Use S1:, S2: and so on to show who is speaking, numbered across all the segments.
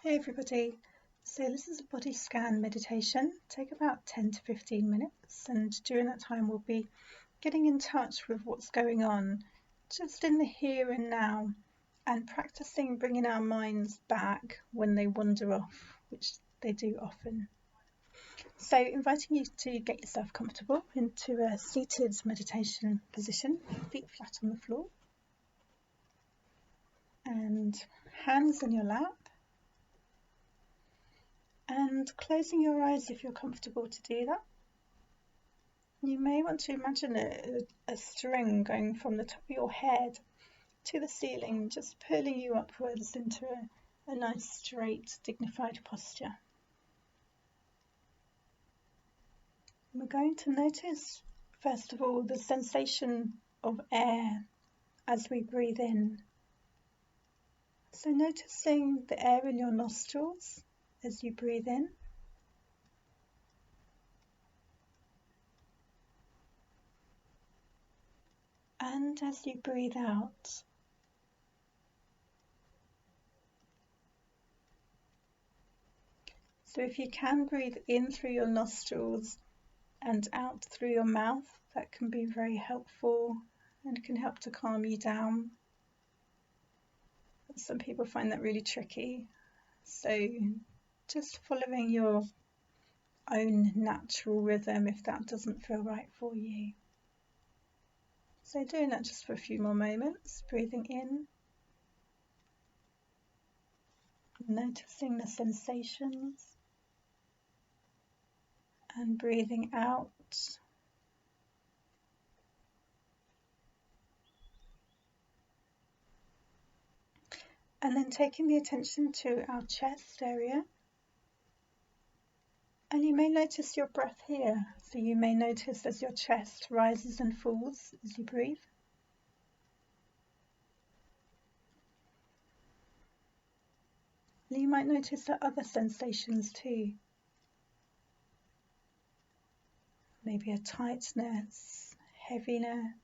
S1: Hey everybody, so this is a body scan meditation. Take about 10 to 15 minutes, and during that time we'll be getting in touch with what's going on just in the here and now, and practicing bringing our minds back when they wander off, which they do often. So inviting you to get yourself comfortable into a seated meditation position, feet flat on the floor and hands in your lap. And closing your eyes if you're comfortable to do that. You may want to imagine a string going from the top of your head to the ceiling, just pulling you upwards into a nice, straight, dignified posture. We're going to notice, first of all, the sensation of air as we breathe in. So noticing the air in your nostrils as you breathe in. And as you breathe out. So if you can breathe in through your nostrils and out through your mouth, that can be very helpful and can help to calm you down. Some people find that really tricky. So just following your own natural rhythm if that doesn't feel right for you. So doing that just for a few more moments, breathing in, noticing the sensations, and breathing out. And then taking the attention to our chest area. And you may notice your breath here. So you may notice as your chest rises and falls as you breathe. And you might notice the other sensations too. Maybe a tightness, heaviness.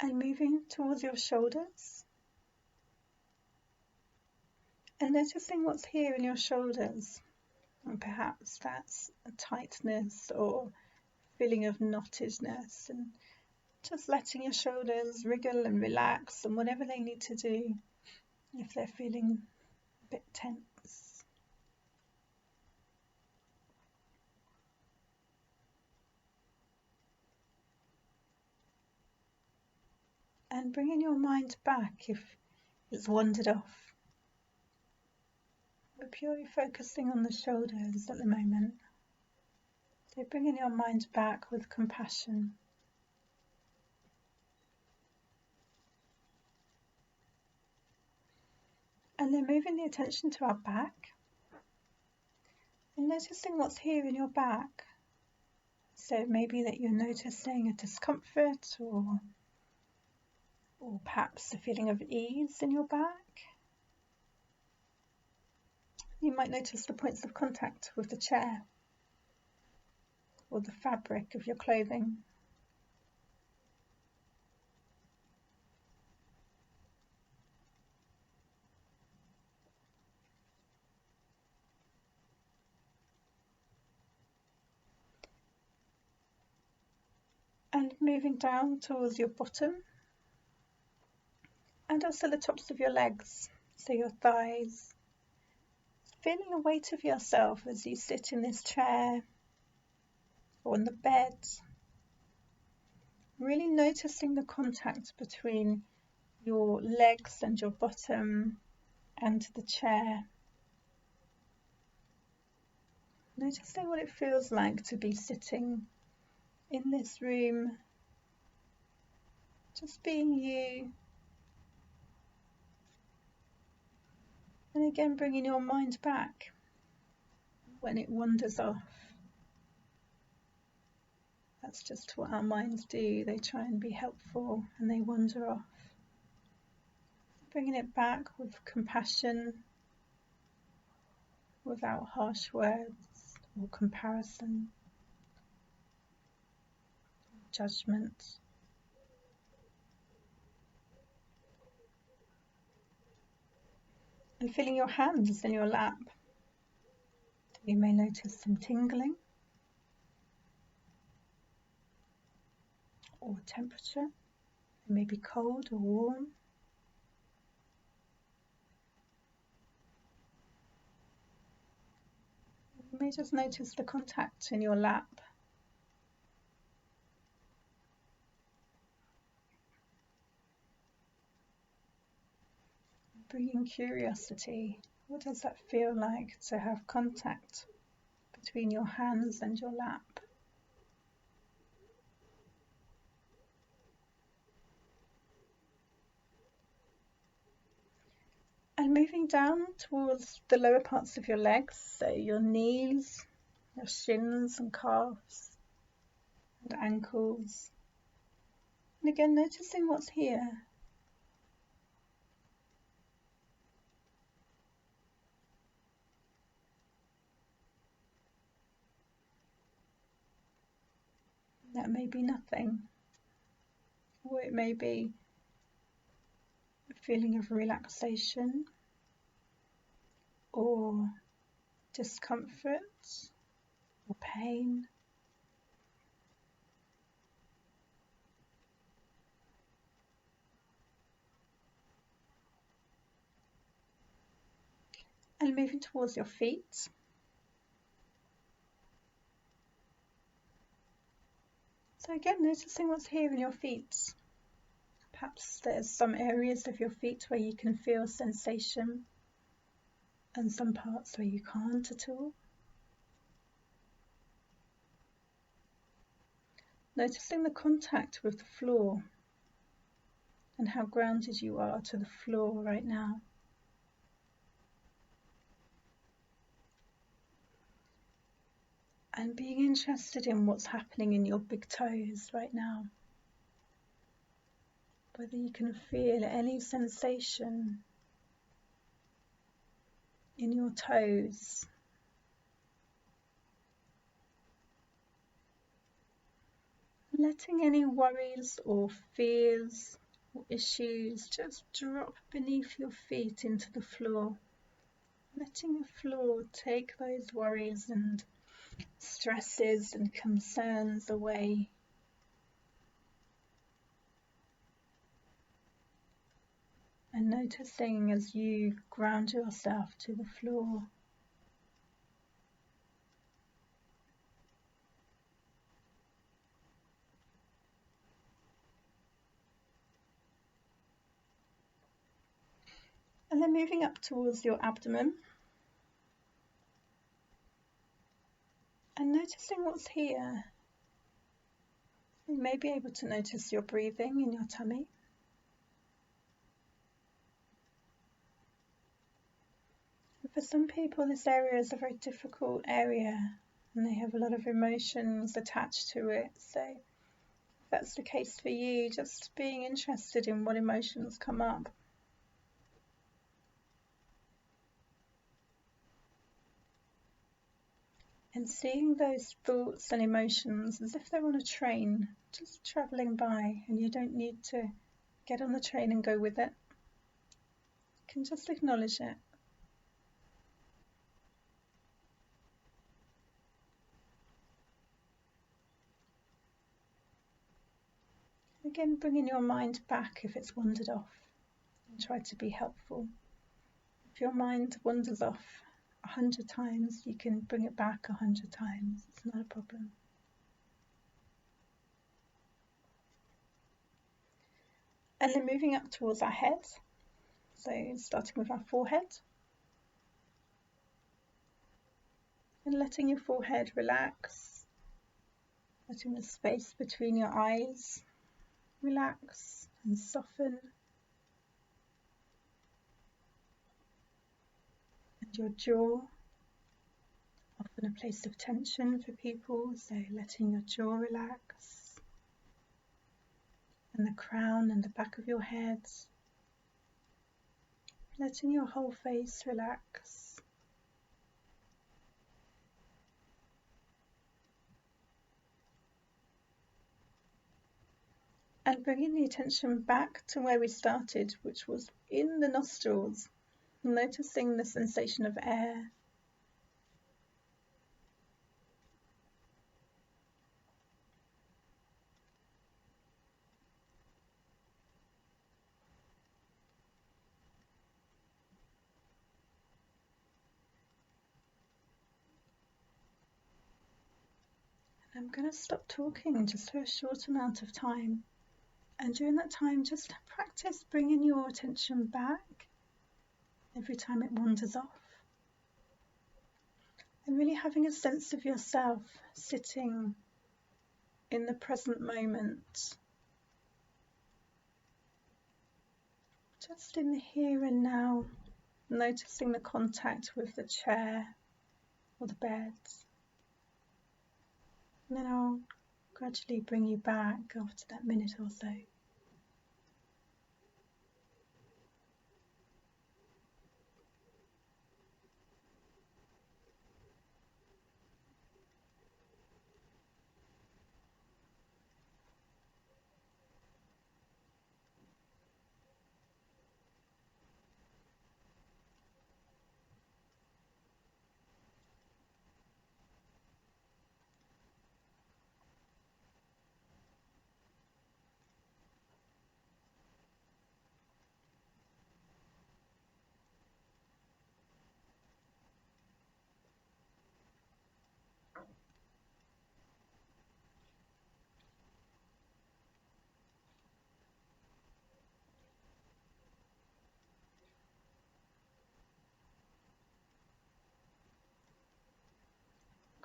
S1: And moving towards your shoulders. And noticing what's here in your shoulders. And perhaps that's a tightness or feeling of knottedness. And just letting your shoulders wriggle and relax and whatever they need to do if they're feeling a bit tense. And bringing your mind back if it's wandered off. We're purely focusing on the shoulders at the moment. So bringing your mind back with compassion. And then moving the attention to our back. And noticing what's here in your back. So it may be that you're noticing a discomfort or perhaps a feeling of ease in your back. You might notice the points of contact with the chair or the fabric of your clothing. And moving down towards your bottom and also the tops of your legs, so your thighs. Feeling the weight of yourself as you sit in this chair or on the bed. Really noticing the contact between your legs and your bottom and the chair. Noticing what it feels like to be sitting in this room, just being you. And again, bringing your mind back when it wanders off. That's just what our minds do. They try and be helpful and they wander off. Bringing it back with compassion, without harsh words or comparison. judgment. And feeling your hands in your lap, you may notice some tingling or temperature. It may be cold or warm. You may just notice the contact in your lap. Bringing curiosity. What does that feel like to have contact between your hands and your lap? And moving down towards the lower parts of your legs, so your knees, your shins and calves and ankles. And again, noticing what's here. That may be nothing, or it may be a feeling of relaxation or discomfort or pain. And moving towards your feet. So again, noticing what's here in your feet. Perhaps there's some areas of your feet where you can feel sensation and some parts where you can't at all. Noticing the contact with the floor and how grounded you are to the floor right now. And being interested in what's happening in your big toes right now. Whether you can feel any sensation in your toes. Letting any worries or fears or issues just drop beneath your feet into the floor. Letting the floor take those worries and stresses and concerns away. And noticing as you ground yourself to the floor. And then moving up towards your abdomen. And noticing what's here. You may be able to notice your breathing in your tummy. For some people, this area is a very difficult area and they have a lot of emotions attached to it. So if that's the case for you, just being interested in what emotions come up. And seeing those thoughts and emotions as if they're on a train, just travelling by, and you don't need to get on the train and go with it. You can just acknowledge it. Again, bringing your mind back if it's wandered off, and try to be helpful. If your mind wanders off 100 times, you can bring it back 100 times. It's not a problem. And then moving up towards our head. So starting with our forehead. And letting your forehead relax. Letting the space between your eyes relax and soften. And your jaw, often a place of tension for people, so letting your jaw relax. And the crown and the back of your head. Letting your whole face relax. And bringing the attention back to where we started, which was in the nostrils, noticing the sensation of air. And I'm going to stop talking just for a short amount of time. And during that time, just practice bringing your attention back every time it wanders off. And really having a sense of yourself sitting in the present moment. Just in the here and now, noticing the contact with the chair or the bed. And then I'll gradually bring you back after that minute or so.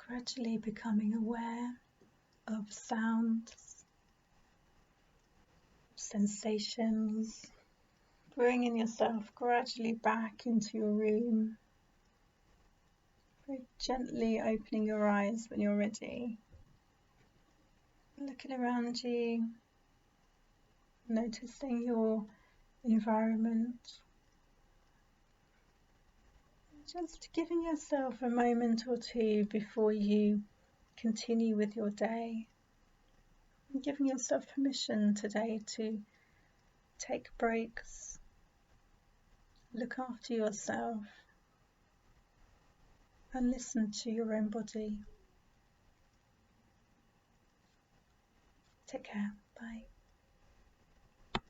S1: Gradually becoming aware of sounds, sensations, bringing yourself gradually back into your room, very gently opening your eyes when you're ready, looking around you, noticing your environment, just giving yourself a moment or two before you continue with your day, and giving yourself permission today to take breaks, look after yourself, and listen to your own body. Take care. Bye.